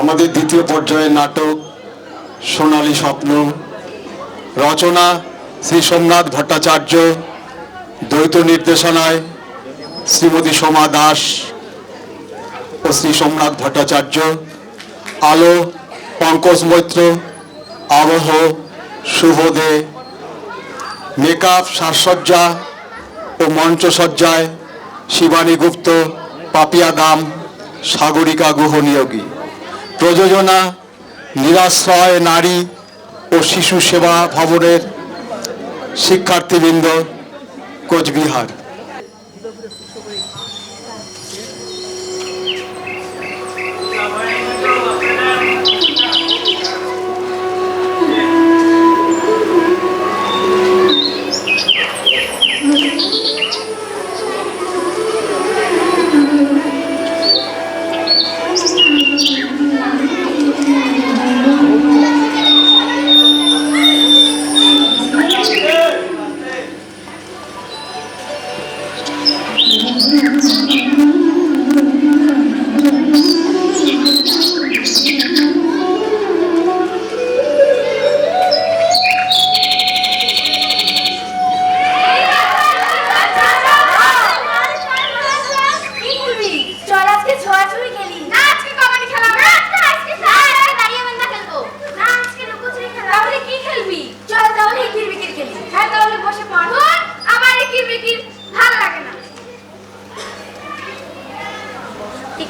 আমাদের দ্বিতীয় পর্যায়ের নাটক সোনালী স্বপ্ন, রচনা শ্রী সোমনাথ ভট্টাচার্য, দ্বৈত নির্দেশনায় শ্রীমতী সোমা দাস ও শ্রী সোমনাথ ভট্টাচার্য, আলো পঙ্কজ মৈত্র, আবহ শুভ দে, মেকআপ সাজসজ্জা ও মঞ্চসজ্জায় শিবানী গুপ্ত, পাপিয়া দাম, সাগরিকা গুহ নিয়োগী। প্রযোজনা নিরাশ্রয় নারী ও শিশু সেবা ভবনের শিক্ষার্থীবৃন্দ, কোচবিহার।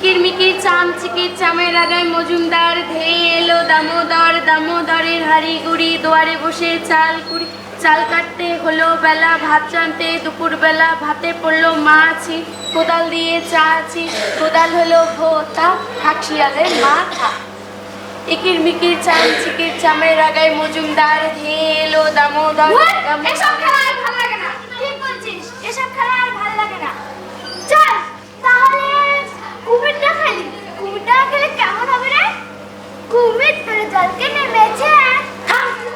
কিরমিকির চামচিকির চামের আগায় মজুমদার ধেয়ে এলো দামোদর, দামোদরের হাড়ি গুড়ি দুয়ারে বসে চাল কাটতে হলো বেলা, ভাত রাঁধতে দুপুরবেলা, ভাতে পড়লো মাছি, কোদাল দিয়ে চাছি, কোদাল হলো ভোতা, হাঁকশিয়ালের মাথা। ইকির মিকির চামচিকির চামের আগায় মজুমদার ধেয়ে এলো দামোদর। এসব খেলা আর ভালো লাগে না। ঠিক বলছিস, এসব খেলা আর ভালো লাগে না। চল তাহলে কুমিরটা খেলি। কুমিরটা খেলে কেমন হবে রে? কুমির তোর জলকে নেমেছে।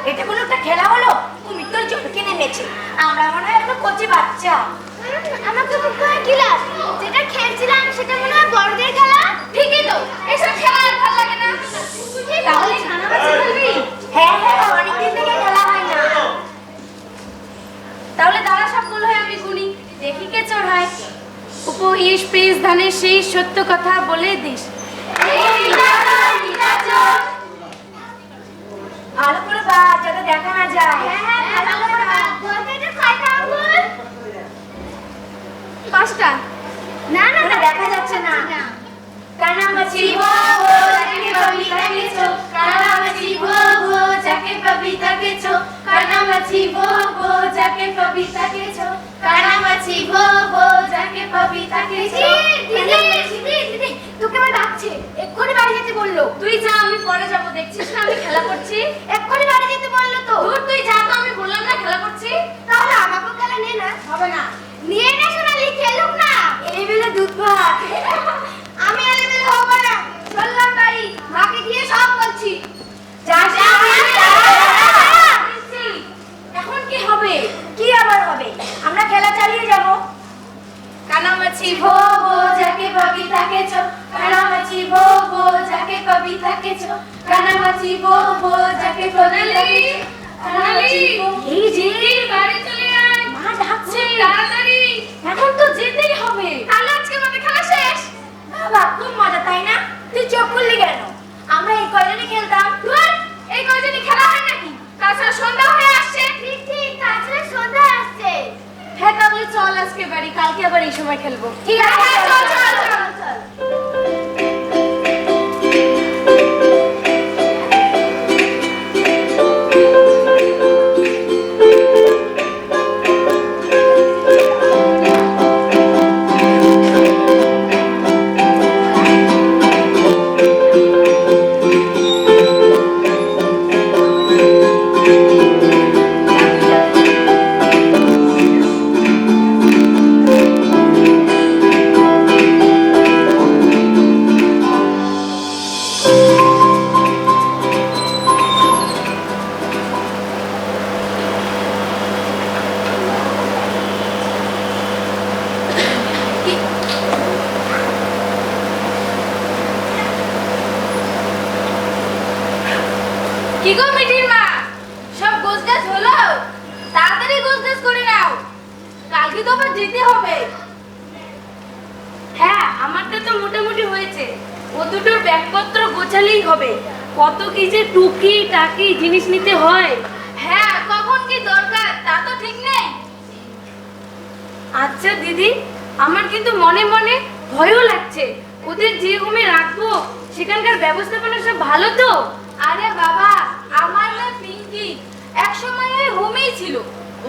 এটা কোনো একটা খেলা হলো? কুমির তোর জলকে নেমেছে, আমরা মনে হয় একটা কচি বাচ্চা। আমাকে মনে হয় ক্লাস যেটা খেলছিলাম সেটা মনে হয় বড়দের খেলা। ঠিকই তো, এসব খেলা আর ভালো লাগে না। তাহলে ছানামাছি খেলবি? হ্যাঁ হ্যাঁ, অনেকদিন থেকে খেলা হয় না। তাহলে দাঁড়া, সবগুলো হয় আমি গুনি, দেখি কে চড়ায়। উপহিস পিস ধানের সেই সত্য কথা বলে দিস। ভালো করে বাজ, যাতে দেখা না যায়। হ্যাঁ হ্যাঁ, ভালো করে বাদ। বলতে এটা কয়টা আঙ্গুল? 5টা। না না ওটা দেখা যাচ্ছে না। কানামাছি ভো ভো, যাকে পাবি তাকে চো। কানামাছি ভো ভো, যাকে পাবি তাকে চো। কানামাছি ভো ভো, যাকে পাবি তাকে চো। কানামাছি ভো ভো, যাকে পাবি তাকে চো। দিদি তোকে আমার ডাকছে, এক্ষুনি বাড়ি যেতে বললো। তুই যা, আমি পরে যাবো, দেখছিস না আমি খেলা করছি। এক্ষুনি বাড়ি যেতে বললো তো। দূর, তুই যা তো, আমি বললাম না খেলা করছি। তাহলে আমাকেও খেলা নে না। হবে না। নিয়ে নে সোনালি, খেলুক না। এলেবেলে দুধ ভাত। আমি এলেবেলে হবো না। চললাম বাড়ি, মাকে গিয়ে সব বলছি। যাস না, এখন কি হবে? কি আবার হবে? আমরা খেলা চালিয়ে যাব। কানামাছি ভো ভো, যাকে পাবি তাকে চো। কানামাছি ভো ভো, যাকে পাবি তাকে চো। কানামাছি ভো ভো, যাকে পাবি তাকে চো। কানামাছি ভো। এই যে বাড়ি চলে আয়, মা ডাকছে। তাড়াতাড়ি, এখন তো যেতেই হবে। তাহলে আজকে আমাদের খেলা শেষ। বাবা, খুব মজা তাই না? তুই চোখ খুললি কেন? আমরা এই কয়জনই খেলতাম। ধুর, এই কয়জনই খেলা হয় নাকি? তাছাড়া সন্ধ্যা হয়ে আসছে। ঠিক ঠিক, তাছাড়া সন্ধ্যা আসছে। হ্যাঁ, তাহলে চল আজকে বাড়ি, কালকে আবার এই সময় খেলবো। ঠিক আছে, হ্যাঁ, চল চল, চল চল, চল। কি গো মিঠির মা, সব গোছগাছ হলো? তাড়াতাড়ি গোছগাছ করে নাও, কালকে তো আবার যেতে হবে। হ্যাঁ, আমারটা তো মোটামুটি হয়েছে। ও দুটোর ব্যাগপত্র গোছালেই হবে। কত কি যে টুকি টাকি জিনিস নিতে হয়। হ্যাঁ, কখন কি দরকার তা তো ঠিক নেই। আচ্ছা দিদি, আমার কিন্তু মনে মনে ভয়ও লাগছে। ওদের যে রুমে রাখবো সেখানকার ব্যবস্থাপনা সব ভালো তো? আরে বাবা, আমার না পিঙ্কি এক সময় ওই হোমেই ছিল,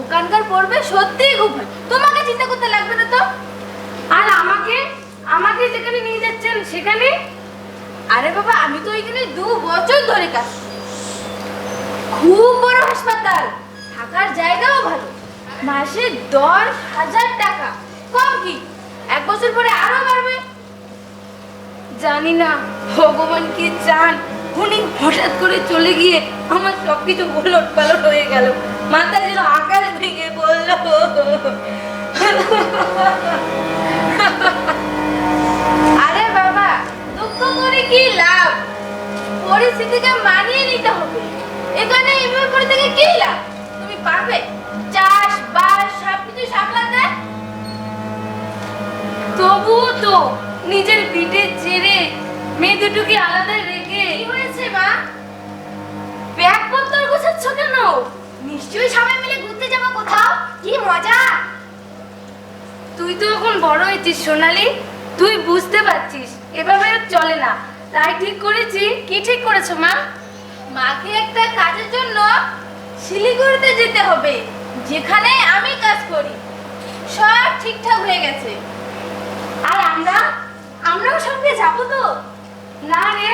ওখানকার পড়বে সত্যিই খুব ভালো, তোমাকে চিন্তা করতে লাগবে না তো। আর আমাকে আমাকে যেখানে নিয়ে যাচ্ছেন সেখানে? আরে বাবা, আমি তো এখানে 2 বছর ধরে কাজ, খুব বড় হাসপাতাল, থাকার জায়গাও ভালো, মাসে 10,000 টাকা, কম কি? 1 বছর পরে আরো বাড়বে। জানি না ভগবান কি চান, উনি হঠাৎ করে চলে গিয়ে আমার সবকিছু উলট পালট হয়ে গেল, মাথা যেন আকাশ ভেঙে পড়ল। আরে বাবা, দুঃখ করে কি লাভ? পরিস্থিতিকে মানিয়ে নিতে হবে। এখানে এভাবে পড়ে থেকে কি লাভ? তুমি পারবে চাষ বাস সবকিছু সামলাতে? তবুও তো নিজের পিঠে ছেড়ে মেয়ে দুটোকে আলাদা রেখে। কি হয়েছে মা? ব্যাগপত্র গোছাচ্ছ কেন? নিশ্চয়ই সবাই মিলে ঘুরতে যাবো কোথাও, কি মজা। তুই তো এখন বড় হয়েছিস সোনালি, তুই বুঝতে পারছিস এভাবে আর চলে না। তাই ঠিক করেছি। কি ঠিক করেছো মা? মাকে একটা কাজের জন্য শিলিগুড়িতে যেতে হবে, যেখানে আমি কাজ করি। সব ঠিকঠাক হয়ে গেছে। আর আমরাও সঙ্গে যাবো তো? না রে,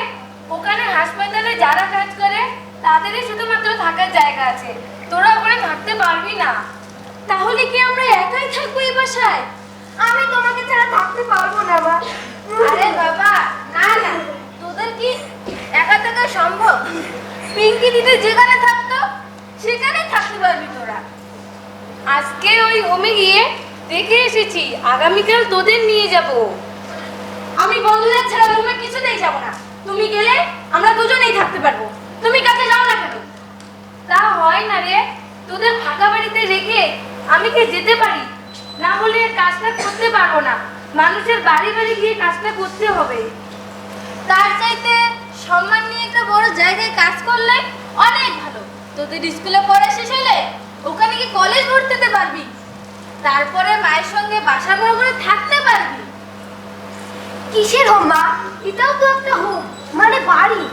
ওখানে হাসপাতালে যারা কাজ করে তাদেরই শুধুমাত্র থাকার জায়গা আছে, তোরা ওখানে থাকতে পারবি না। তাহলে কি আমরা একাই থাকবো এই বাসায়? আমি তোমাকে ছাড়া থাকতে পারবো না মা। আরে বাবা, না না, তোদের কি একা থাকা সম্ভব? পিঙ্কি দিদি যেখানে থাকতো সেখানে থাকতে পারবি তোরা। আজকে ওই হোমে গিয়ে দেখে এসেছি, আগামীকাল তোদের নিয়ে যাব। আমি বন্ধুদের ছাড়া রুমে কিছুতেই যাব না। তুমি গেলে আমরা দুজনেই থাকতে পারবো। তুমি কাছে যাও না কেন? তা হয় না রে, তোদের ফাঁকা বাড়িতে রেখে আমি কি যেতে পারি? না হলে কাজটা করতে পারবো না। মানুষের বাড়ি বাড়ি গিয়ে কাজটা করতে হবে। তার চাইতে সম্মান নিয়ে একটা বড় জায়গায় কাজ করলে অনেক ভালো। তোদের স্কুলে পড়া শেষ হলে ওখানে কি কলেজ ভর্তিতে পারবি, তারপরে মায়ের সঙ্গে বাসা ভাড়া করে থাকতে পারবি। কিসের হোম মা? এটাও তো একটা হোম, মানে বাড়ি।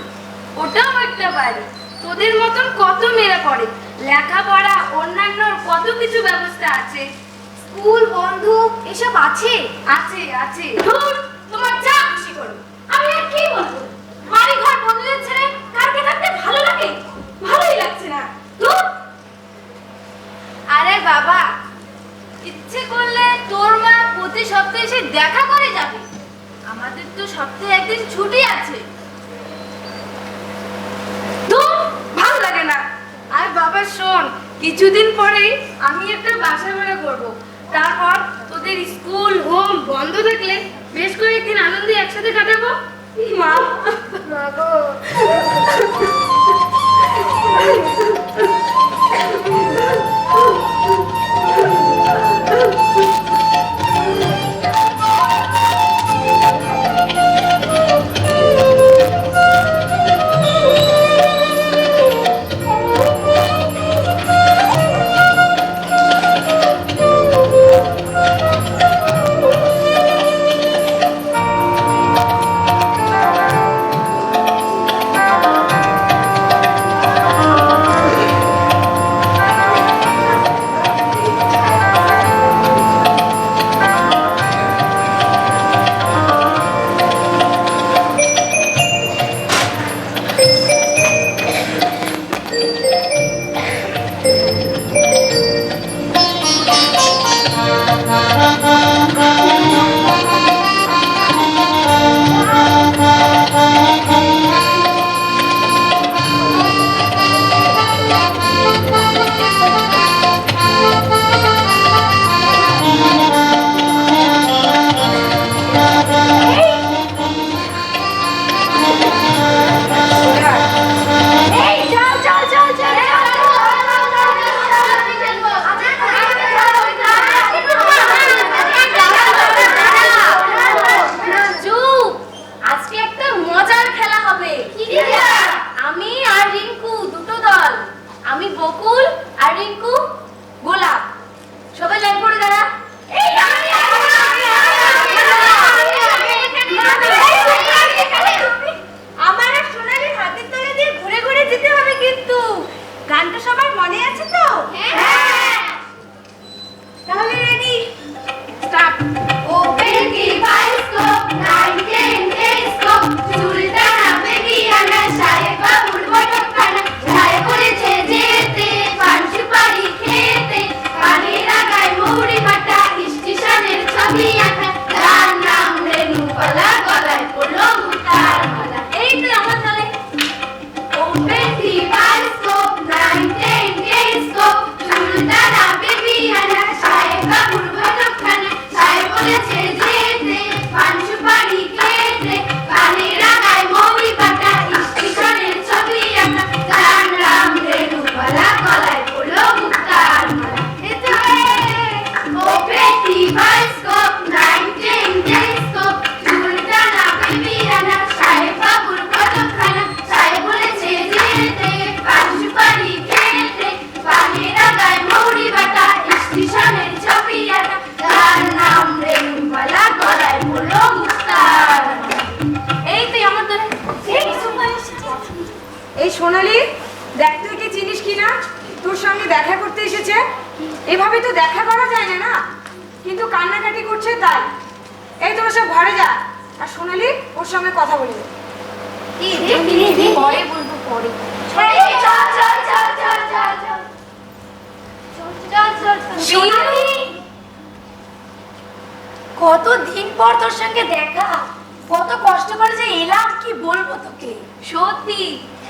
ওটাও একটা বাড়ি। তোদের মতন কত মেয়েরা পড়ে, লেখাপড়া অন্যান্য কত কিছু ব্যবস্থা আছে। স্কুল বন্ধু এসব আছে। আছে আছে। ধুর, তোমার যা খুশি করো, আমি আর কি বলবো? বাড়ি ঘর বদলে ছেড়ে কারকে থাকতে ভালো লাগে? ভালোই লাগছে না। ধুর। আরে বাবা, ইচ্ছে করলে তোর মা প্রতি সপ্তাহে এসে দেখা করে যাবে। আমাদের তো সপ্তাহে একদিন ছুটি আছে। ধুর, ভালো লাগে না। আর বাবা শোন, কিছুদিন পরেই আমি একটা বাসা ভাড়া করবো। তারপর তোদের স্কুল হোম বন্ধ থাকলে বেশ কয়েকদিন আনন্দে একসাথে কাটাবো। মা, মাগো, এই সোনালি, দেখ তুই কি চিনিস কিনা, তোর সঙ্গে দেখা করতে এসেছে। এভাবে তো দেখা করা যায় না না, কিন্তু কান্নাকাটি করছে তাই। এই তোরা সব ঘরে যা, আর সোনালি ওর সঙ্গে কথা বলি। পরে বলবো পরে। সোনালি, কতদিন পর তোর সঙ্গে দেখা, কত কষ্ট করে যে এলাম, কি বলবো তোকে। সত্যি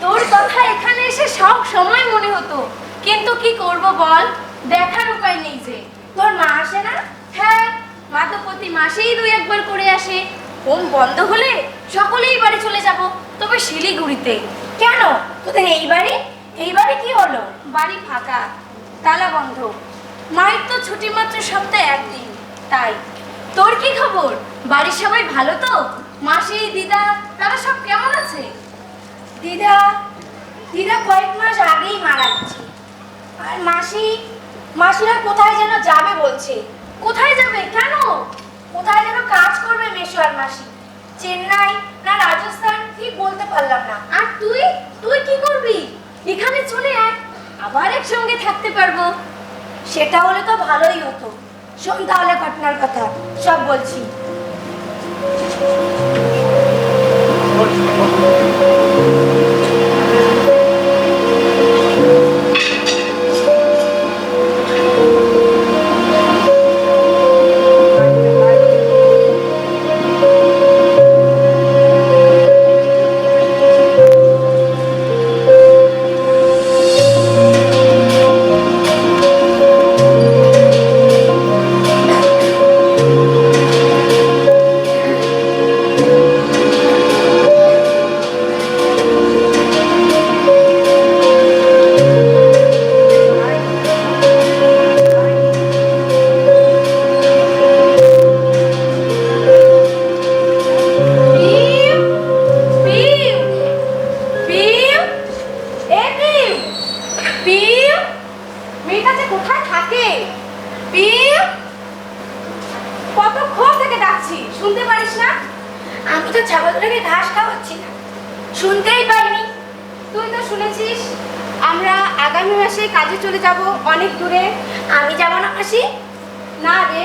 তোর কথা এখানে এসে সব সময় মনে হতো, কিন্তু কি করব বল, দেখার উপায় নেই যে। তোর মা আসে না? হ্যাঁ, মা তো প্রতি মাসেই 2-1 বার করে আসে। হোম বন্ধ হলে সকলেই বাড়ি চলে যাব, তবে শিলিগুড়িতে। কেন তোদের এই বাড়ি কি হলো? বাড়ি ফাঁকা, তালা বন্ধ। মায়ের তো ছুটি মাত্র সপ্তাহে 1 দিন, তাই। তোর কি খবর? বাড়ির সবাই ভালো তো? মাসি, দিদা, তারা সব কেমন আছে? দিদা কয়েক মাস আগেই মারা গেছে। আর মাসিরা কোথায় যেন যাবে বলছে। কোথায় যাবে? কেন? কোথায় যেন কাজ করবে মেশো আর মাসি। চেন্নাই না রাজস্থান, ঠিক বলতে পারলাম না। আর তুই কি করবি? এখানে চলে আয়, আবার একসঙ্গে থাকতে পারবো। সেটা হলে তো ভালোই হতো। শোন তাহলে ঘটনার কথা, সব বলছি। শুনতে পারিস না? আমি তো ছাগলটাকে ঘাস খাওয়াচ্ছি না, শুনতেই পাইনি। তুই তো শুনেছিস আমরা আগামী মাসে কাজে চলে যাব অনেক দূরে। আমি যাব না মাসি? না রে,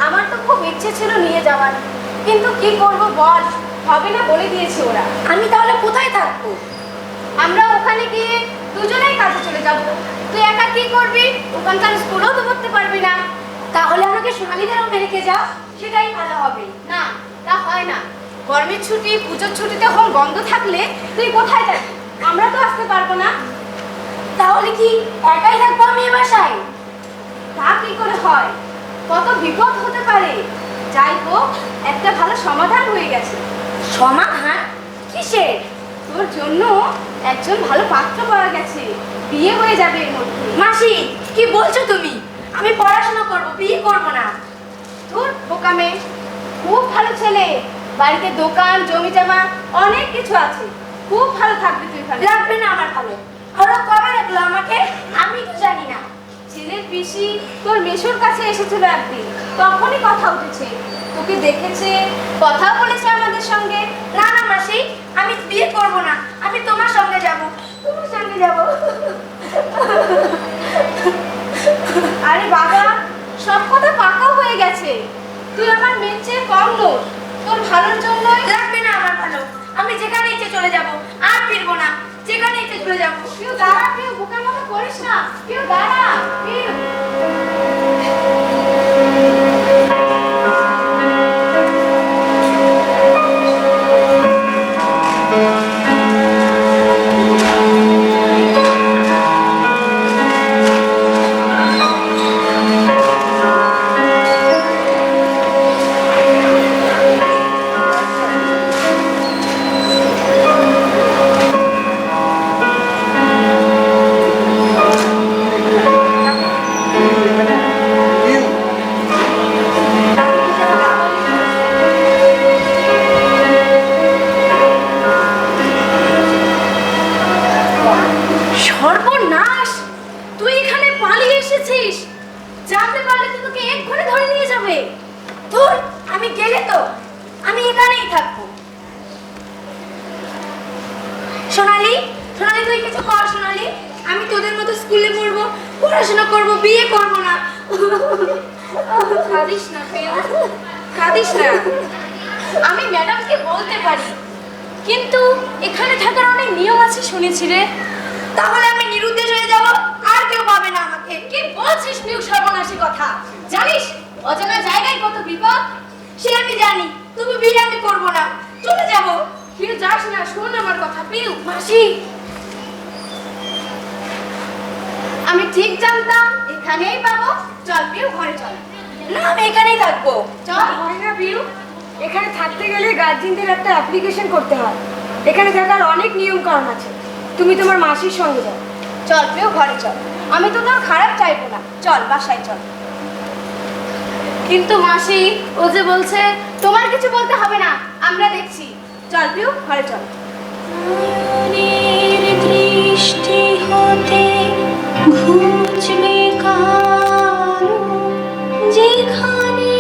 আমার তো খুব ইচ্ছে ছিল নিয়ে যাওয়ার, কিন্তু কি করব বল, হবে না বলে দিয়েছে ওরা। আমি তাহলে কোথায় থাকবো? আমরা ওখানে গিয়ে দুজনেই কাজে চলে যাব। তুই একা কি করবি? ওখানকার স্কুলেও তো করতে পারবি না। তাহলে আমাকে সোনালিদেরও রেখে যাও, সেটাই ভালো হবে। না, তা হয় না। গরমের ছুটি, পুজোর ছুটিতে হোম বন্ধ থাকলে তুই কোথায় থাকবি? আমরা তো আসতে পারবো না। তাহলে কি একাই থাকবো আমি এ বাসায়? তা কি করে হয়? কত বিপদ হতে পারে। যাই হোক, একটা ভালো সমাধান হয়ে গেছে। সমাধান? কিসের? তোর জন্য একজন ভালো পাত্র পাওয়া গেছে, বিয়ে হয়ে যাবে এর মধ্যে। মাসি, কি বলছো তুমি? আমি পড়াশোনা করব, বিয়ে করব না। তোর বোকা মেয়ে, খুব ভালো ছেলে, বাড়িতে দোকান, জমি জমা অনেক কিছু আছে, খুব ভালো থাকবি তুই। ভালো লাগবে না আমার ভালো। ওরা কবে রাখলো আমাকে? আমি তো জানি না। ছেলের পিসি তোর মেশোর কাছে এসেছিল একদিন, তখনই কথা উঠেছে, তোকে দেখেছে, কথাও বলেছে আমাদের সঙ্গে। না না মাসি, আমি বিয়ে করব না, আমি তোমার সঙ্গে যাব। তোমার সঙ্গে যাব। আরে বাবা, সব কথা পাকা হয়ে গেছে। তুই আমার মেয়ের চেয়ে কম নোস, তোর ভালোর জন্যই। লাগবে না আমার ভালো, আমি যেখানে ইচ্ছে চলে যাব, আর ফিরবো না, যেখানে ইচ্ছে চলে যাব। কেউ দাঁড়া, কেউ বোকার মতো করিস না, কেউ দাঁড়া, কেউ। সর্বনাশ, তুই এখানে পালিয়ে এসেছিস। জানতে পারলে তো তোকে এক্ষুনি ধরে নিয়ে যাবে। ধুর, আমি গেলে তো আমি এখানেই থাকবো। সোনালি, সোনালি তুই কিছু কর সোনালি, আমি তোদের মতো স্কুলে পড়বো, পড়াশোনা করবো, বিয়ে করবো না। কাঁদিস না প্রিয়, কাঁদিস না। আমি ম্যাডামকে বলতে পারি, কিন্তু এখানে থাকার অনেক নিয়ম আছে শুনেছি রে। তাহলে আমি নিরুদ্দেশ হয়ে যাব, আর কেউ পাবে না আমাকে। কি বলছিস পিউ, সর্বনাশী কথা? জানিস অজানা জায়গায় কত বিপদ? সে আমি জানি, তবু বিয়ে আমি করবো না, চলে যাব। প্রিয় যাস না, শোন আমার কথা। পিউ মাসি, আমি ঠিক জানতাম এখানেই পাবো। চল পিউ ঘরে চল। না আমি এখানেই থাকবো, চল। হয় না প্রিয়, এখানে থাকতে গেলে গার্জিয়ানদের একটা অ্যাপ্লিকেশন করতে হয়। এখানে থাকার অনেক নিয়ম কারণ আছে। তুমি তোমার মাসির সঙ্গে যাও। চল পিউ ঘরে চল, আমি তো তোর খারাপ চাইবো না, চল বাসায় চল। কিন্তু মাসি, ও যে বলছে তোমার কিছু বলতে হবে না, আমরা দেখছি। চল পিউ ঘরে চল। দৃষ্টি হতে ঘুচবে কালো, যেখানে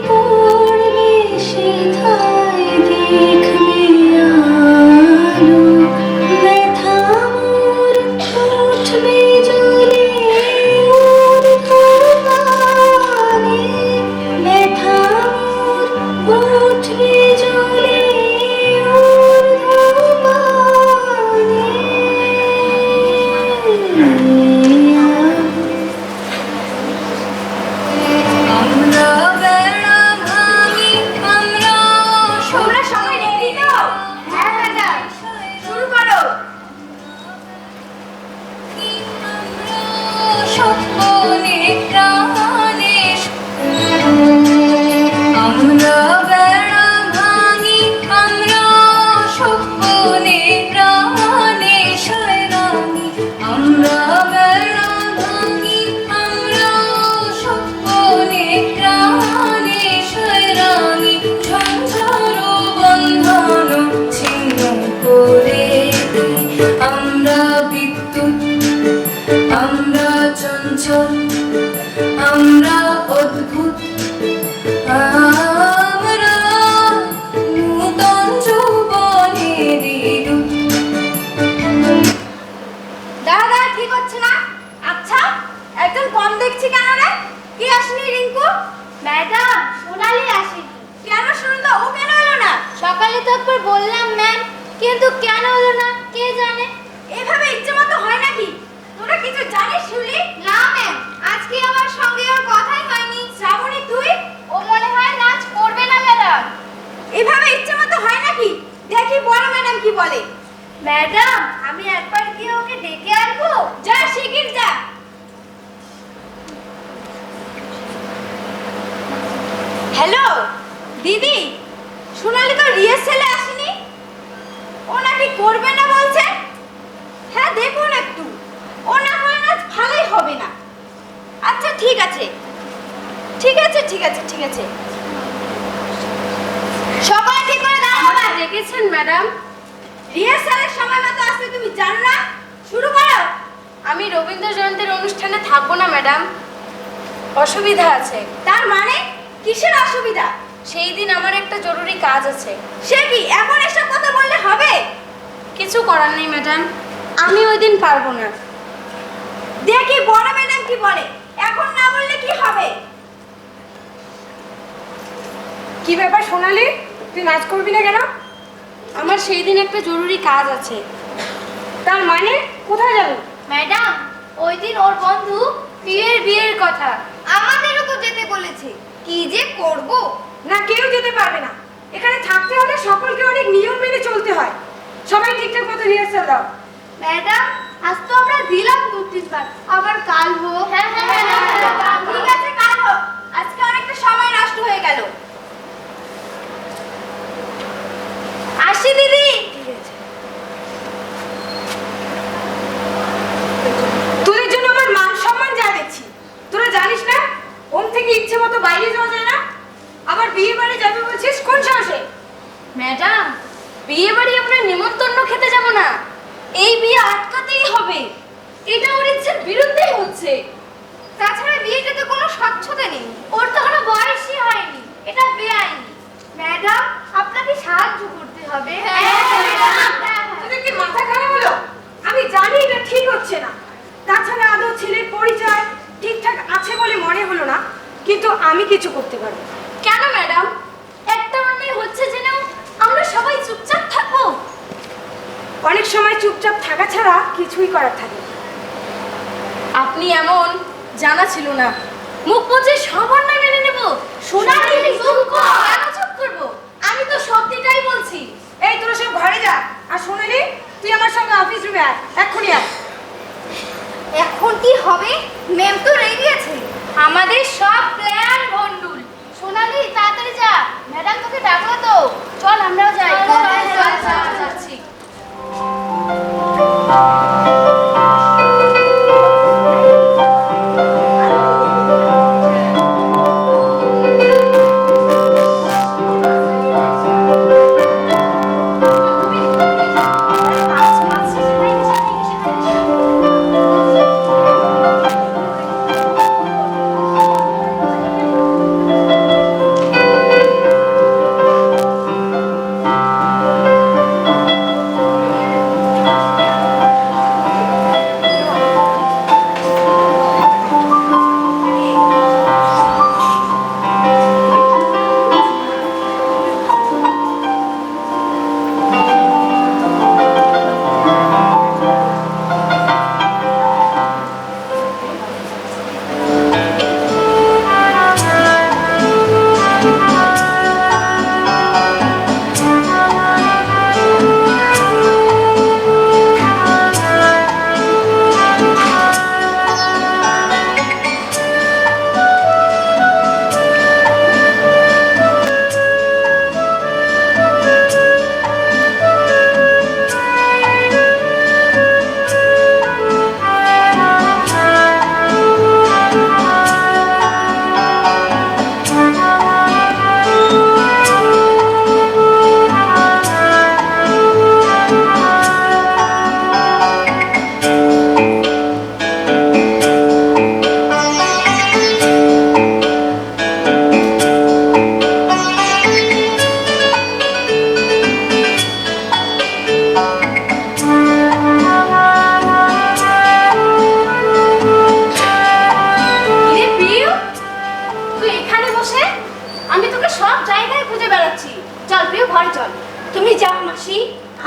পড়বে সেথায় দেখবে আলো। ব্যথা মোর উঠবে জ্বলে ঊর্ধ্বগানে, ব্যথা মোর উঠবে জ্বলে তোমরা সবাই রেডি তো? হ্যাঁ ম্যাডাম, শুরু করো। স্বপ্নে প্রাণে আমরা বেড়া ভাঙি, আমরা স্বপ্নে প্রাণে শয়রানি। আমরা বেড়া ভাঙি, আমরা স্বপ্নে প্রাণে শয়রানি। ঝঞ্ঝার বন্ধন ছিন্ন করে দিই আমরা বিদ্যুৎ, আমরা চঞ্চল, আমরা অদ্ভুত, আমরা নূতন যৌবনের রূপ। দাদা ঠিক হচ্ছে না। আচ্ছা একজন কম দেখছি কেন রে? কি আসেনি রিঙ্কু? ম্যাডাম সোনালি আসেনি। কেন শুনুন তো, ও কেন এলো না? সকালে তো একবার বললাম ম্যাম, কিন্তু কেন এলো না কে জানে। এভাবে ইচ্ছে মতো হয় নাকি? তোরা কিছু জানিস শুলি? না ম্যাম, আজকে আমার সঙ্গে ওর কথাই হয়নি। শ্রাবণী তুই? ও মনে হয় নাচ করবে না ম্যাডাম। এভাবে ইচ্ছে মতো হয় নাকি? দেখি বড় ম্যাডাম কি বলে। ম্যাডাম আমি একবার গিয়ে ওকে ডেকে আনবো। যা শিগগির যা। হ্যালো দিদি, সোনালি তো রিহার্সালে আসেনি, ও নাকি করবে না বলছে। হ্যাঁ দেখুন একটু, ও না হয় নাচ ভালোই হবে না। আচ্ছা ঠিক আছে ঠিক আছে ঠিক আছে ঠিক আছে, সবাই ঠিক করে দাঁড়াও। ডেকেছেন ম্যাডাম? রিহার্সালের সময় মতো আসতে তুমি জানো না? শুরু করো। আমি রবীন্দ্র জয়ন্তীর অনুষ্ঠানে থাকবো না ম্যাডাম, অসুবিধা আছে। তার মানে কিসের অসুবিধা? সেই দিন আমার একটা জরুরি কাজ আছে। সে কি এখন এসব কথা বললে হবে? কিছু করার নেই ম্যাডাম, আমি ওই দিন পারবো না। দেখি বড় ম্যাডাম কি বলে, এখন না বললে কি হবে? কি ব্যাপার সোনালি, তুই নাচ করবি না কেন? আমার সেই দিন একটা জরুরি কাজ আছে। তার মানে কোথায় যাবো? ম্যাডাম ওই দিন ওর বন্ধু পিয়ের বিয়ের কথা, আমাদেরও তো যেতে বলেছে। কি যে করব? না কেউ যেতে পারবে না। এখানে থাকতে হলে সকলকে অনেক নিয়ম মেনে চলতে হয়। সবাই ঠিকঠাক মতো রিহার্সাল দাও। ম্যাডাম আজ তো আমরা দিলাম 32 বার, আবার কাল হোক। হ্যাঁ হ্যাঁ ঠিক আছে কাল হোক, আজকে অনেকটা সময় নষ্ট হয়ে গেল। আসি দিদি। তোদের জন্য আমার মান সম্মান যা দেখছি, তোরা জানিস না ওম থেকে ইচ্ছে মতো বাইরে যাওয়া যায় না। আবার বিয়ে বাড়ি যাবে বলছিস, কোন সাহসে? ম্যাডাম বিয়ে বাড়ি আপনার নিমন্ত্রণ খেতে যাব না, এই বিয়ে আটকাতেই হবে। এটা ওর ইচ্ছের বিরুদ্ধেই হচ্ছে। তাছাড়া বিয়েটাতে কোনো স্বচ্ছতা নেই, ওর তো কোনো বয়সই হয়নি, এটা বেআইনি। ম্যাডাম আপনাকে সাহায্য করতে হবে। হ্যাঁ হচ্ছে না। তাছাড়া আদৌ ছেলের পরিচয় ঠিকঠাক আছে বলে মনে হলো না, কিন্তু আমি কিছু করতে পারবো। কেন ম্যাডাম? একটা অন্যায় হচ্ছে জেনেও আমরা সবাই চুপচাপ থাকবো? অনেক সময় চুপচাপ থাকা ছাড়া কিছুই করার থাকে না। আপনি এমন জানা ছিল না। মুখ বুঝে সব অন্যায় মেনে নেব? সোনালি, চুপ কর। কেন চুপ করবো? আমি তো সত্যিটাই বলছি। এই তোরা সব ঘরে যা, আর সোনালি তুই আমার সঙ্গে অফিস রুমে আয়, এক্ষুনি আয়। এখন কি হবে? ম্যাম তো রেগে আছে। আমাদের সব প্ল্যান ভন্ডুল। সোনালি তাড়াতাড়ি যা, ম্যাডাম তোকে ডাকলো তো। চল আমরাও যাই। যাচ্ছি। তুমি যাও মাসি,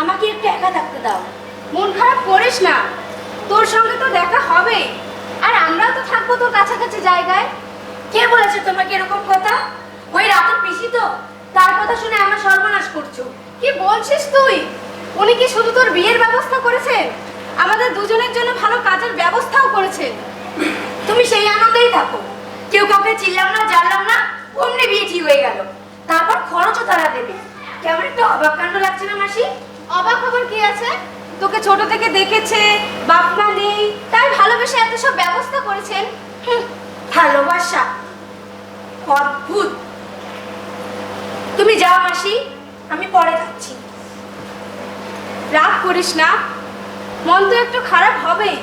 আমাকে একটু একা থাকতে দাও। মন খারাপ করিস না, তোর সঙ্গে তো দেখা হবে, আর আমরাও তো থাকবো তোর কাছাকাছি জায়গায়। কে বলেছে তোমাকে এরকম কথা? ওই রাতের পিসি তো, তার কথা শুনে আমার সর্বনাশ করছো। কি বলছিস তুই? উনি কি শুধু তোর বিয়ের ব্যবস্থা করেছেন, আমাদের দুজনের জন্য ভালো কাজের ব্যবস্থাও করেছেন। তুমি সেই আনন্দেই থাকো, কেউ কাউকে চিনলাম না জানলাম না, অমনি বিয়ে ঠিক হয়ে গেল। তারপর খরচও তারা দেবে। কেমন একটা অবাক কাণ্ড লাগছে না মাসি? অবাক খবর কি আছে? তোকে ছোট থেকে দেখেছে, বাপ মা নেই, তাই ভালোবেসে এত সব ব্যবস্থা করেছেন। ভালোবাসা অদ্ভুত। তুমি যাও মাসি, আমি পরে যাচ্ছি। রাগ করিস না, মন তো একটু খারাপ হবেই,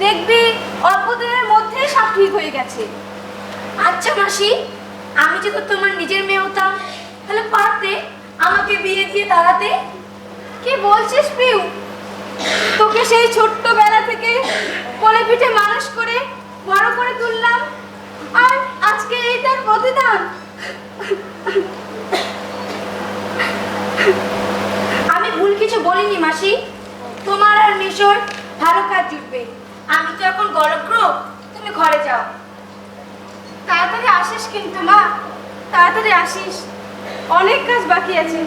দেখবি অল্প দিনের মধ্যেই সব ঠিক হয়ে গেছে। আচ্ছা মাসি, আমি যদি তোমার নিজের মেয়ে হতাম তাহলে পারতে আমাকে বিয়ে দিয়ে তাড়াতে? কি বলছিস পিউ? তোকে সেই ছোট্টবেলা থেকে কোলে পিঠে মানুষ করে বড় করে তুললাম, আর আজকে এই তার প্রতিদান? আমি ভুল কিছু বলিনি মাসি। তোমার আর মিশর ভালো কাজ জুটবে। আমি তো এখন গলগ্র, তুমি ঘরে যাও। তাড়াতাড়ি আসিস কিন্তু মা, তাড়াতাড়ি আসিস, অনেক কাজ বাকি আছে।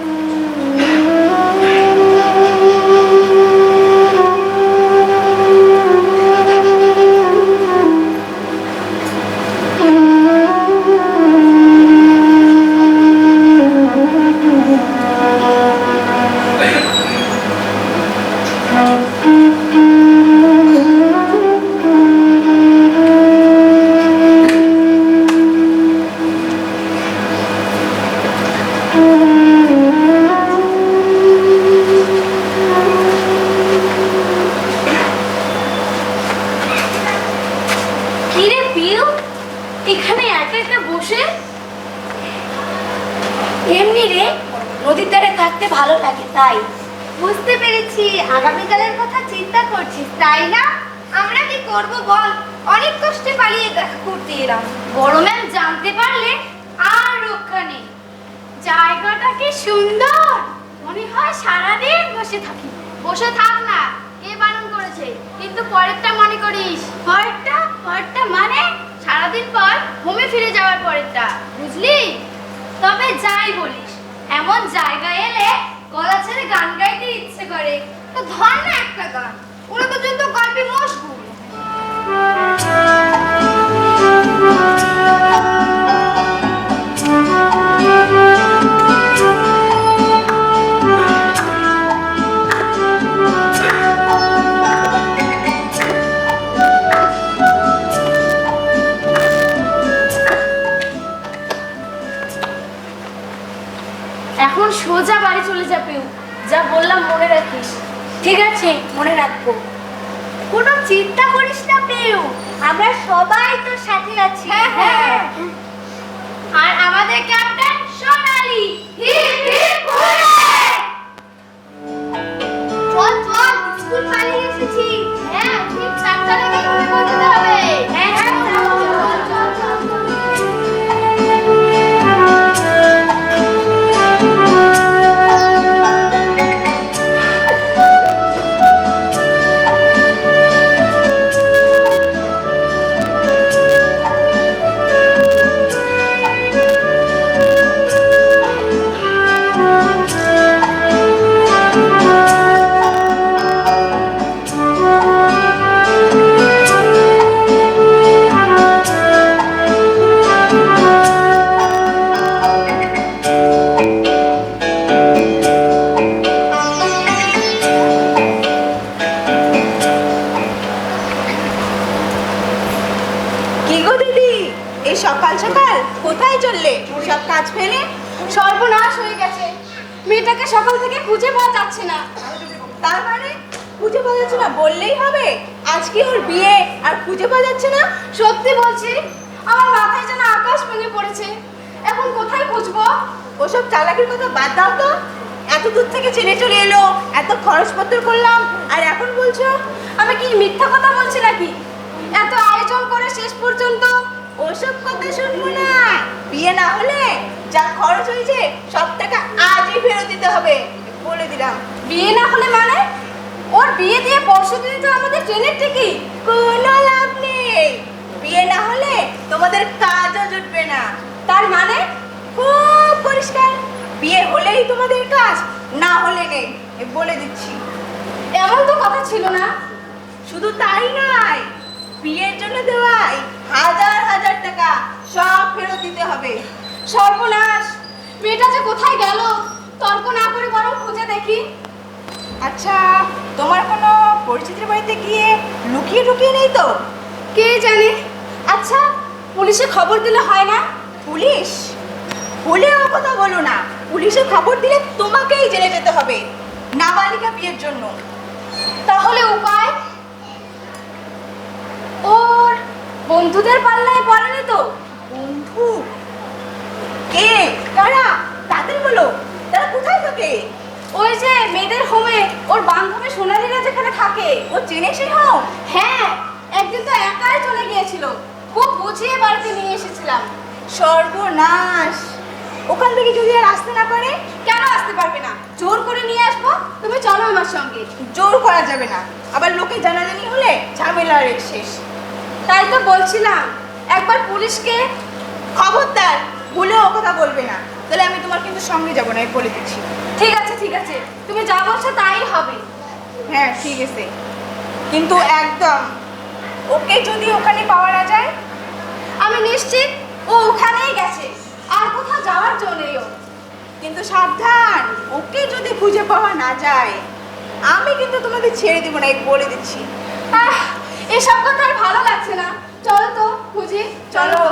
কিরে পিউ, এখানে একা একা বসে? এমনি রে, নদীর ধারে থাকতে ভালো লাগে তাই। বুঝতে পেরেছি, আগামীকালের কথা চিন্তা করছিস তাই না? করব বল, অনেক কষ্টে পালিয়ে দেখা করতে এলাম। বড় ম্যাম জানতে পারলে আর রক্ষা নেই। জায়গাটা কি সুন্দর, মনে হয় সারাদিন বসে থাকি। বসে থাক না, কে বারণ করেছে? কিন্তু পরেরটা মনে করিস। পরেরটা মানে সারাদিন পর হোমে ফিরে যাওয়ার পরেরটা, বুঝলি? তবে যাই বলিস, এমন জায়গায় এলে গলা ছেড়ে গান গাইতে ইচ্ছে করে। তো ধর না একটা গান, ওরা তো যত গল্পে মশগুল। এখন সোজা বাড়ি চলে যা পিউ, যা বললাম মনে রাখিস। ঠিক আছে, মনে রাখবো। কোনো চিন্তা করিস না পেউ, আমরা সবাই তোর সাথে আছি। হ্যাঁ। আর আমাদের captain Sonali. Hip hip hooray! চল চল, স্কুল পালিয়ে এসেছি। হ্যাঁ, ঠিক 7টা লেগে ঘরে পৌঁছতে হবে। হ্যাঁ হ্যাঁ, চল। কি গো দিদি, এই সকাল সকাল কোথায় চললে সব কাজ ফেলে? সর্বনাশ হয়ে গেছে, মেয়েটাকে সকাল থেকে খুঁজে পাওয়া যাচ্ছে না। তার মানে খুঁজে পাওয়া যাচ্ছে না বললেই হবে? আজকে ওর বিয়ে আর খুঁজে পাওয়া যাচ্ছে না? সত্যি বলছি, আমার মাথায় যেন আকাশ ভেঙে পড়েছে। এখন কোথায় খুঁজবো? ওসব চালাকির কথা বাদ দাও তো। এত দূর থেকে ছেলে চলে এলো, এত খরচপত্র করলাম, আর এখন বলছো? আমি কি মিথ্যা কথা বলছি নাকি? এত আয়োজন করে শেষ পর্যন্ত ওসব কথা শুনবো না। বিয়ে না হলে যা খরচ হয়েছে সব টাকা আজই ফেরত দিতে হবে, বলে দিলাম। বিয়ে না হলে মানে? ওর বিয়ে দিয়ে পরশু দিনে তো আমাদের ট্রেনের টিকিট। কোনো লাভ নেই, বিয়ে না হলে তোমাদের কাজও জুটবে না। তার মানে? খুব পরিষ্কার, বিয়ে হলেই তোমাদের কাজ, না হলে নেই, বলে দিচ্ছি। এমন তো কথা ছিল না। শুধু তাই নয়, বিয়ের জন্য দেওয়াই হাজার হাজার টাকা সব ফেরত দিতে হবে। সর্বনাশ, মেয়েটা যে কোথায় গেল? তর্ক না করে বরং খুঁজে দেখি। আচ্ছা, তোমার কোনো পরিচিতির বাড়িতে গিয়ে লুকিয়ে টুকিয়ে নেই তো? কে জানে। আচ্ছা, পুলিশে খবর দিলে হয় না? পুলিশ? ভুলেও কথা বলো না, পুলিশে খবর দিলে তোমাকেই জেলে যেতে হবে, নাবালিকা বিয়ের জন্য। তাহলে উপায়? ওর বন্ধুদের পাল্লায় পড়েনি তো? বন্ধু? কে? কারা? তাদের বলো, তারা কোথায় থাকে? ওই যে মেয়েদের হোমে ওর বান্ধবী সোনালীরা যেখানে থাকে। ও চেনে সে হোম? হ্যাঁ, একদিন তো একাই চলে গিয়েছিল। খুব বুঝিয়ে বাড়িতে নিয়ে এসেছিলাম। সর্বনাশ! ওখান থেকে যদি আর আসতে না পারে? কেন আসতে পারবে না? জোর করে নিয়ে আসবো। তুমি চলো আমার সঙ্গে। জোর করা যাবে না, আবার লোকে জানাজানি হলে ঝামেলার শেষ। তাই তো বলছিলাম, একবার পুলিশকে। খবরদার, ভুলেও ও কথা বলবে না, তাহলে আমি তোমার কিন্তু সঙ্গে যাবো না, আমি বলে দিচ্ছি। ঠিক আছে ঠিক আছে, তুমি যা বলছো তাই হবে। হ্যাঁ ঠিক আছে, কিন্তু একদম ওকে যদি ওখানে পাওয়া না যায়? আমি নিশ্চিত ও ওখানেই গেছে, আর কোথাও যাওয়ার জো নেই ওর। কিন্তু সাবধান, ওকে যদি খুঁজে পাওয়া না যায় আমি কিন্তু তোমাদের ছেড়ে দেবো না, এই বলে দিচ্ছি। এসব কথা আর ভালো লাগছে না, চলো তো খুঁজি। চলো।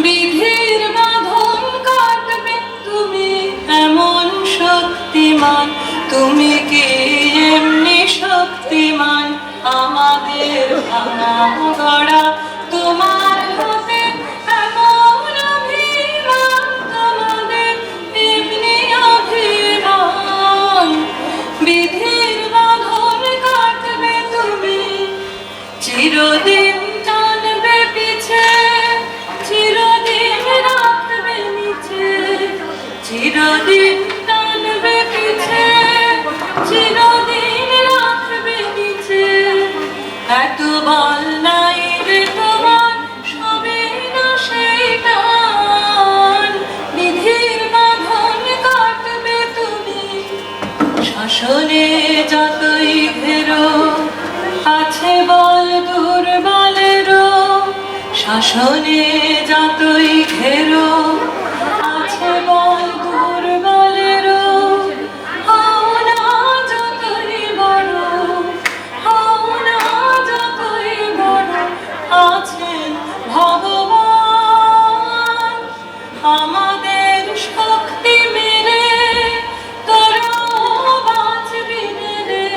বিধির বাঁধন কাটবে তুমি এমন শক্তিমান, তুমি কি এমনি শক্তিমান? আমাদের ভাঙা গড়া তোমার হাতে এমন অভিমান, তোমাদের এমনি অভিমান। বিধির বাঁধন কাটবে তুমি চিরদিন টানবে পিছে, চিরদিন রাখবে নিচে, চিরদিন টানবে পিছে, চিরদিন রাখবে নিচে। এত বল নাই রে তোমার, সবে না সেই টান, বিধির বাঁধন কাটবে তুমি। শাসনে যতই ঘেরো, আছে বল দুর্বলেরও, শাসনে যতই ঘেরো, আছে বল দুর্বলেরও। হও না যতই বড়, হও না যতই বড়, আছেন ভগবান। আমাদের শক্তি মেলে তোরাও বাঁচবি রে,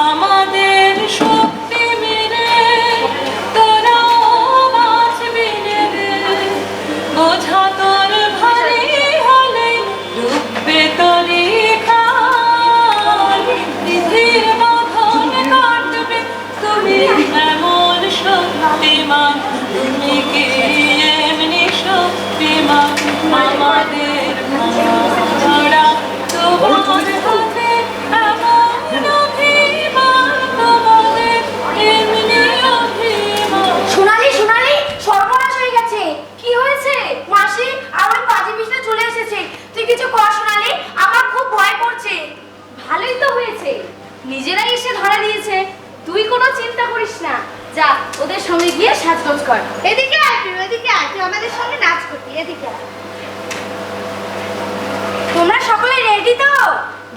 আমাদের শক্তি মেলে তোরাও বাঁচবি রে। বোঝা তোর ভারী হলে ডুববে তোরই খাল, বিধির বাঁধন কাটবে তুমি এমন শক্তিমান। তুমি কি এমনি শক্তিমান? আমাদের ভাড়া তোমার হাতে এমন অভিমান, তোমাদের এমনি অভিমান। সোনালি সোনালি, সর্বনাশ হয়ে গেছে। কি হয়েছে মাসি? আমার বাজে বিছনা চলে এসেছে। তুই কিছু কর সোনালি, আমার খুব ভয় করছে। ভালোই তো হয়েছে, নিজেরাই এসে ধরা দিয়েছে। তুই কোনো চিন্তা করিস না, যা ওদের সঙ্গে গিয়ে সাজগোজ কর। এদিকে আয় তুই, এদিকে আয়, তুই আমাদের সঙ্গে নাচ করবি। এদিকে আয়। তোমরা সকলে রেডি তো?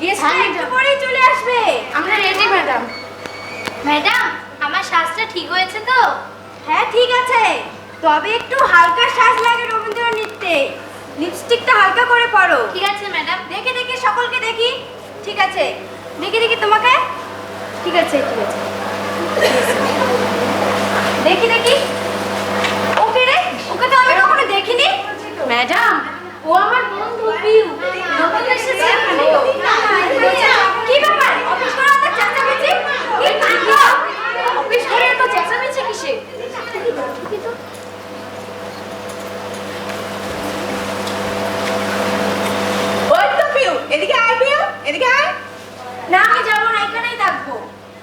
গেস্ট একটু পরেই চলে আসবে। আমরা রেডি ম্যাডাম। ম্যাডাম, আমার সাজটা ঠিক হয়েছে তো? হ্যাঁ ঠিক আছে, তবে একটু হালকা সাজ লাগে রবীন্দ্র নৃত্যে। লিপস্টিকটা হালকা করে পরো। ঠিক আছে ম্যাডাম। দেখি দেখি সকলকে দেখি। ঠিক আছে, দেখি দেখি তোমাকে। ঠিক আছে ঠিক আছে, দেখি দেখি। ওকে রে, ওকে তো আমি কখনো দেখিনি। ম্যাডাম, ও আমার বন্ধু পিউ, নতুন এসেছে এখানে। কি ব্যাপার? অফিস করে এত চেঁচামেচি? কি কাণ্ড! অফিস করে এত চেঁচামেচি কিসে? ওই তো পিউ, এদিকে আয় পিউ, এদিকে আয়। না আমি যাবো না, এখানেই থাকবো।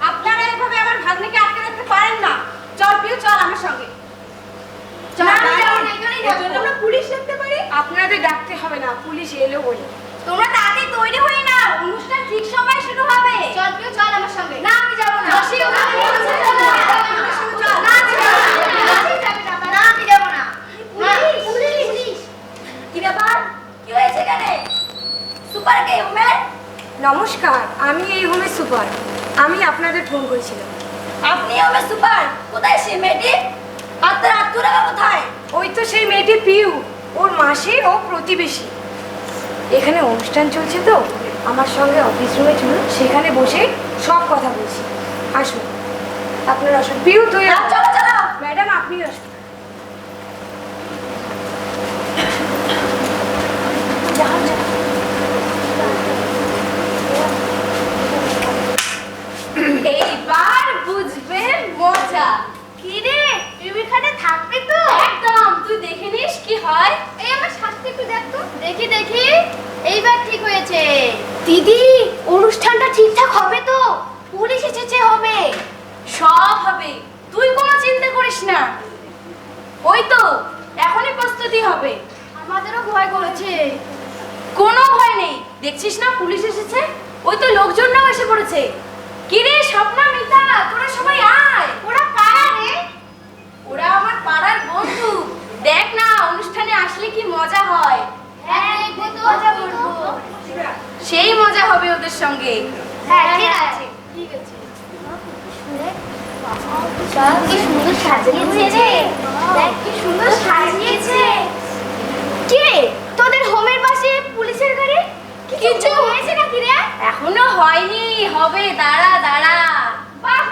আপনারা এভাবে আমার ভাগ্নিকে আটকে রাখতে পারেন না। চল পিউ, চল আমার সঙ্গে। চল, আমি যাবো না, এখানেই এর জন্য থাকবো। আমরা পুলিশ ডাকতে পারি। আপনাদের ডাকতে হবে না, পুলিশ এলো বলে। তোমরা তাড়াতাড়ি তৈরি হয়ে নাও, অনুষ্ঠান ঠিক সময় শুরু হবে। চল পিউ, চল আমার সঙ্গে। না আমি যাবো না। রসি, ওখানে বলছে, চল, আমার সঙ্গে চল। না আমি যাবো না। না আমি যাবো না। পুলিশ! কি ব্যাপার? কি হয়েছে এখানে? সুপার কে উমের? নমস্কার, আমি এই হোমের সুপার। আমি আপনাদের ফোন করেছিলাম। আপনি হবে সুপার? কোথায় সে মেয়েটি? আপনার আত্মরা কোথায়? ওই তো সেই মেয়েটি পিউ, ওর মাসি ও প্রতিবেশী। এখানে অনুষ্ঠান চলছে তো, আমার সঙ্গে অফিস রুমে চলুন, সেখানে বসে সব কথা বলছি। আসুন, আপনারা আসুন। পিউ তুই আয়। চলো চলো। ম্যাডাম আপনি আসুন। এইবার বুঝবে মজা। কি রে, তুমি এখানে থাকবে তো? একদম, তুই দেখে নিস কি হয়। এই আমার শাস্তি একটু দেখ তো। দেখি দেখি, এইবার ঠিক হয়েছে। দিদি, অনুষ্ঠানটা ঠিকঠাক হবে তো? পুলিশ এসেছে হবে? সব হবে, তুই কোনো চিন্তা করিস না। ওই তো এখনই প্রস্তুতি হবে। আমাদেরও ভয় করেছে। কোনো ভয় নেই, দেখছিস না পুলিশ এসেছে। ওই তো লোকজনরাও এসে পড়েছে। কিরে স্বপ্না, মিতা, তোরা সবাই আয়। ওরা কারা রে? ওরা আমার পাড়ার বন্ধু। দেখ না অনুষ্ঠানে আসলে কি মজা হয়। হ্যাঁ দেখবো তো, মজা করবো। সেই মজা হবে ওদের সঙ্গে। হ্যাঁ ঠিক আছে ঠিক আছে। কি সুন্দর সাজিয়েছে রে, দেখ কি সুন্দর সাজিয়েছে। কি রে, তোদের হোমের পাশে পুলিশের গাড়ি? কিছু হয়েছে নাকি রে? এখনো হয়নি, হবে, দাঁড়া দাঁড়া। বাহ,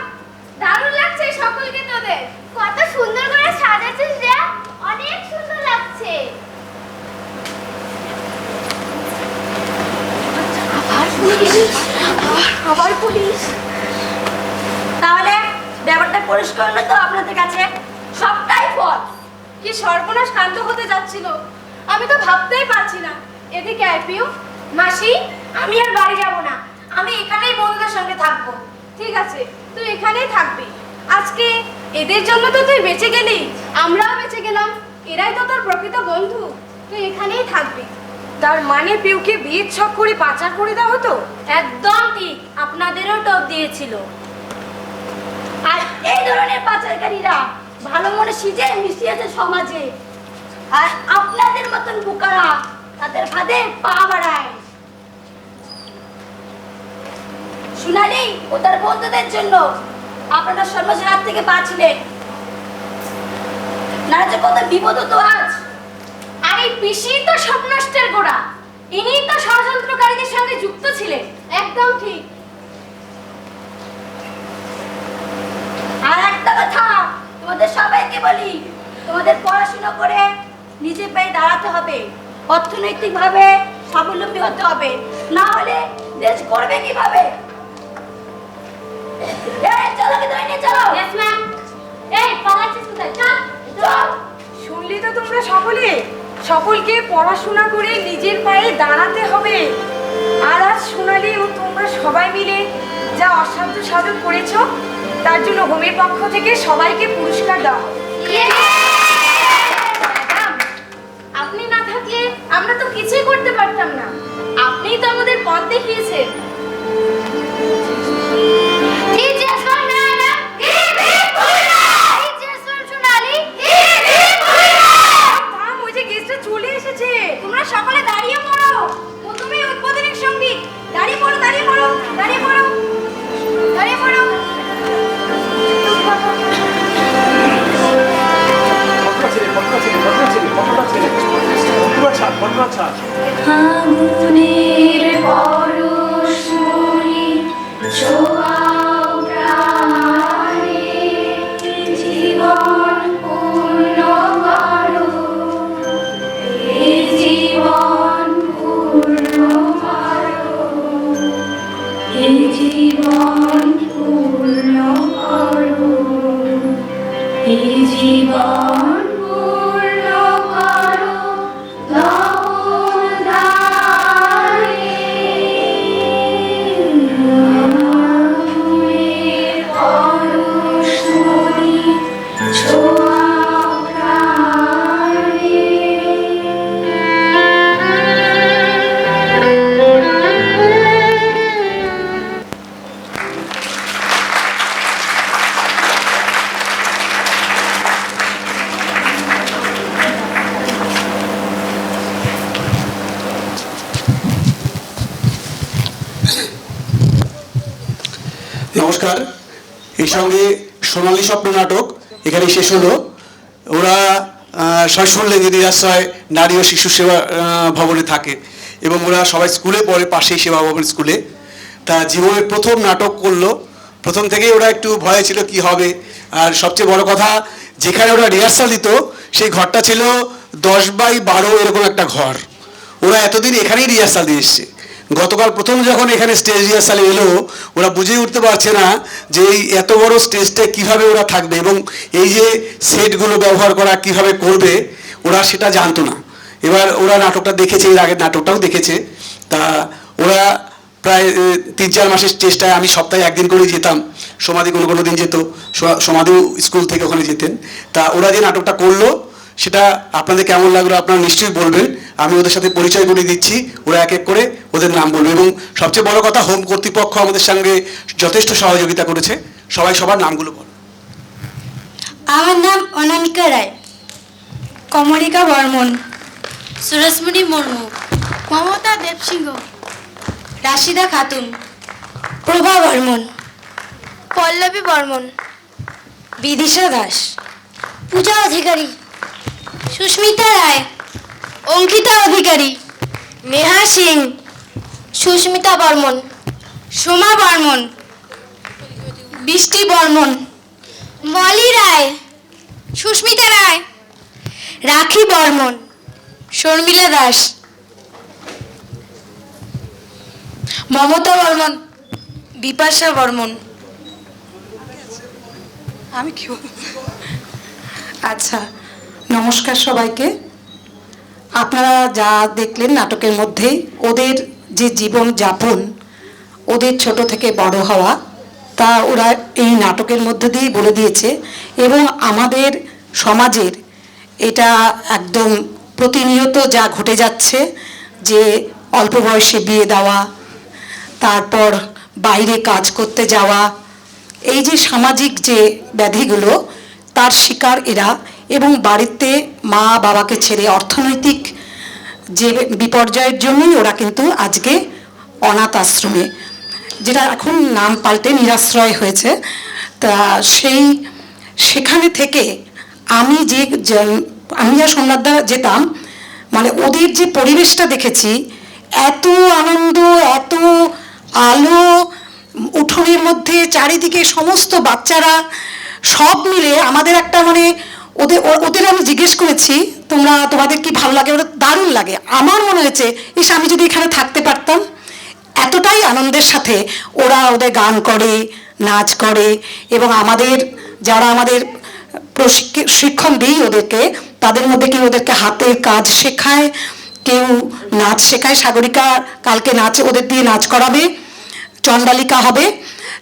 দারুণ লাগছে সকলকে তোদের। কত সুন্দর করে সাজাচ্ছিস রে, অনেক সুন্দর লাগছে। আবার পুলিশ, আবার পুলিশ। তাহলে ব্যাপারটা পরিষ্কার হলো তো আপনাদের কাছে? সবটাই ফল। কি সর্বনাশ কাণ্ড হতে যাচ্ছিল, আমি তো ভাবতেই পারছি না। এদিকে আয় পিউ। মাসি, আমি আর বাড়ি যাব না, আমি এখানেই বন্ধুদের সঙ্গে থাকবো। ঠিক আছে, তুই এখানেই থাকবি। আজকে এদের জন্য তো তুই বেঁচে গেলি, আমরাও বেঁচে গেলাম। এরাই তো তোর প্রকৃত বন্ধু। তুই এখানেই থাকবি। তার মানে পিউকে বিয়ের ছক করে পাচার করে দেওয়া হতো? একদম ঠিক, আপনাদেরও টপ দিয়েছিল। আর এই ধরনের পাচারকারীরা ভালো মনে সিজে মিশিয়েছে সমাজে, আর আপনাদের মতন বোকারা তাদের ফাঁদে পা বাড়ায়। শুনালি ও তার বন্ধুদের জন্য আপনারা সর্বশেষ হাত থেকে বাঁচলেন, না যে কত বিপদ হতো আজ। আর এই পিসি তো সব নষ্টের গোড়া, ইনি তো ষড়যন্ত্রকারীদের সঙ্গে যুক্ত ছিলেন। একদম ঠিক। আর একটা কথা তোমাদের সবাইকে বলি, তোমাদের পড়াশোনা করে নিজে পায়ে দাঁড়াতে হবে, অর্থনৈতিকভাবে স্বাবলম্বী হতে হবে, না হলে দেশ করবে কিভাবে? এই চলো কি ধরে নিয়ে চলো। Yes ma'am. এই পালাচ্ছিস কোথায়? চল চল। শুনলি তো তোমরা সকলকে পড়াশোনা করে নিজের পায়ে দাঁড়াতে হবে। আর আজ সোনালি ও তোমরা সবাই মিলে যা অসাধ্য সাধন করেছো, তার জন্য হোমের পক্ষ থেকে সবাইকে পুরস্কার দাও। ম্যাডাম, আপনি না থাকলে আমরা তো কিছুই করতে পারতাম না। আপনিই তো আমাদের পথ দেখিয়েছেন। থাম, ওই যে গেস্টটা চলে এসেছে। তোমরা সকলে দাঁড়িয়ে পড়ো। প্রথমে উদ্বোধনের সঙ্গীত। দাঁড়িয়ে পড়ো, দাঁড়িয়ে পড়ো, দাঁড়িয়ে পড়ো, দাঁড়িয়ে পড়ো। আগুনের পরশ মনি ছোঁয়াও প্রাণে, জীবন পূর্ণ করো, এই জীবন পূর্ণ করো, এই জীবন পূর্ণ করো, এই জীবন পূর্ণ করো, নমস্কার। এই সঙ্গে সোনালী স্বপ্ন নাটক এখানে শেষ হলো। ওরা সবাই শুনলেন যে নিরাশ্রয় নারী ও শিশু সেবা ভবনে থাকে এবং ওরা সবাই স্কুলে পড়ে, পাশেই সেবা ভবন স্কুলে। তা জীবনের প্রথম নাটক করলো। প্রথম থেকেই ওরা একটু ভয়ে ছিল কি হবে। আর সবচেয়ে বড় কথা, যেখানে ওরা রিহার্সাল দিত সেই ঘরটা ছিল 10x12 এরকম একটা ঘর। ওরা এতদিন এখানেই রিহার্সাল দিয়ে এসছে। গতকাল প্রথম যখন এখানে স্টেজ রিহার্সালে এলো, ওরা বুঝে উঠতে পারছে না যে এই এত বড় স্টেজটা কিভাবে ওরা থাকবে এবং এই যে সেটগুলো ব্যবহার করা কিভাবে করবে, ওরা সেটা জানতো না। এবার ওরা নাটকটা দেখেছে, এর আগের নাটকটাও দেখেছে। তা ওরা প্রায় 3-4 মাসের চেষ্টায়, আমি সপ্তাহে একদিন করে যেতাম, সমাধি কোনো দিন যেত, সমাধিও স্কুল থেকে ওখানে যেতেন। তা ওরা যে নাটকটা করলো সেটা আপনাদের কেমন লাগলো আপনারা নিশ্চয়ই বলবেন। আমি ওদের সাথে পরিচয় করে দিচ্ছি, ওরা এক এক করে ওদের নাম বলবে। এবং সবচেয়ে বড় কথা, হোম কর্তৃপক্ষ আমাদের সঙ্গে যথেষ্ট সহযোগিতা করেছে। সবাই সবার নামগুলো বল। আমার নাম অনামিকা রায়, কমলিকা বর্মন, সুরসমণি মুর্মু, মমতা দেবসিংহ, রাশিদা খাতুন, প্রভা বর্মন, পল্লবী বর্মন, বিদিশা দাস, পূজা অধিকারী, সুস্মিতা রায়, অঙ্কিতা অধিকারী, নেহা সিং, সুস্মিতা বর্মন, সোমা বর্মন, বৃষ্টি বর্মন, মলি রায়, সুস্মিতা রায়, রাখি বর্মন, শর্মিলা দাস, মমতা বর্মন, বিপাশা বর্মন, আমি কি বলবো? আচ্ছা, নমস্কার সবাইকে। আপনারা যা দেখলেন নাটকের মধ্যে ওদের যে জীবন যাপন, ওদের ছোট থেকে বড় হওয়া, তা ওরা এই নাটকের মধ্যে দিয়েই বলে দিয়েছে। এবং আমাদের সমাজের এটা একদম প্রতিনিয়ত যা ঘটে যাচ্ছে, যে অল্প বয়সে বিয়ে দেওয়া, তারপর বাইরে কাজ করতে যাওয়া, এই যে সামাজিক যে ব্যাধিগুলো তার শিকার এরা, এবং বাড়িতে মা বাবাকে ছেড়ে অর্থনৈতিক যে বিপর্যয়ের জন্যই ওরা কিন্তু আজকে অনাথ আশ্রমে, যেটা এখন নাম পাল্টে নিরাশ্রয় হয়েছে। তা সেখানে থেকে আমি আর সোমনাথদা যেতাম, মানে ওদের যে পরিবেশটা দেখেছি, এত আনন্দ, এত আলো, উঠোনের মধ্যে চারিদিকে সমস্ত বাচ্চারা সব মিলে আমাদের একটা মানে ওদের আমি জিজ্ঞেস করেছি তোমাদের কি ভালো লাগে? ওদের দারুণ লাগে। আমার মনে হয়েছে আমি যদি এখানে থাকতে পারতাম। এতটাই আনন্দের সাথে ওরা ওদের গান করে, নাচ করে, এবং যারা আমাদের প্রশিক্ষণ দিই ওদেরকে, তাদের মধ্যে কেউ ওদেরকে হাতের কাজ শেখায়, কেউ নাচ শেখায়। সাগরিকা কালকে নাচ ওদের দিয়ে নাচ করাবে, চণ্ডালিকা হবে।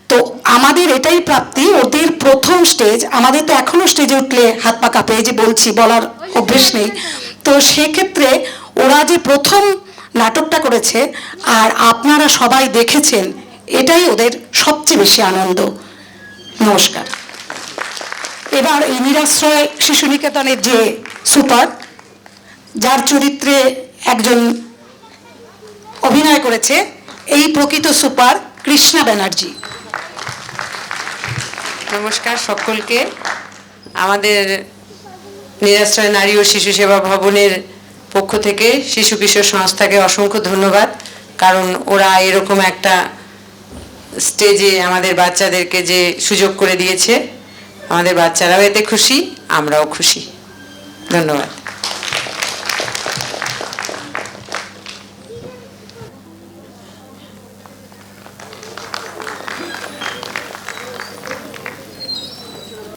তো আমাদের এটাই প্রাপ্তি, ওদের প্রথম স্টেজ। আমাদের তো এখনো স্টেজে উঠলে হাত পা কাঁপে, যে বলছি, বলার অভ্যেস নেই। তো সেক্ষেত্রে ওরা যে প্রথম নাটকটা করেছে আর আপনারা সবাই দেখেছেন, এটাই ওদের সবচেয়ে বেশি আনন্দ। নমস্কার। এবার এই নিরাশ্রয় শিশু নিকেতনের যে সুপার, যার চরিত্রে একজন অভিনয় করেছে, এই প্রকৃত সুপার কৃষ্ণা ব্যানার্জি। নমস্কার সকলকে। আমাদের নিরাশ্রয় নারী ও শিশু সেবা ভবনের পক্ষ থেকে শিশু কিশোর সংস্থাকে অসংখ্য ধন্যবাদ, কারণ ওরা এরকম একটা স্টেজে আমাদের বাচ্চাদেরকে যে সুযোগ করে দিয়েছে, আমাদের বাচ্চারাও এতে খুশি, আমরাও খুশি। ধন্যবাদ।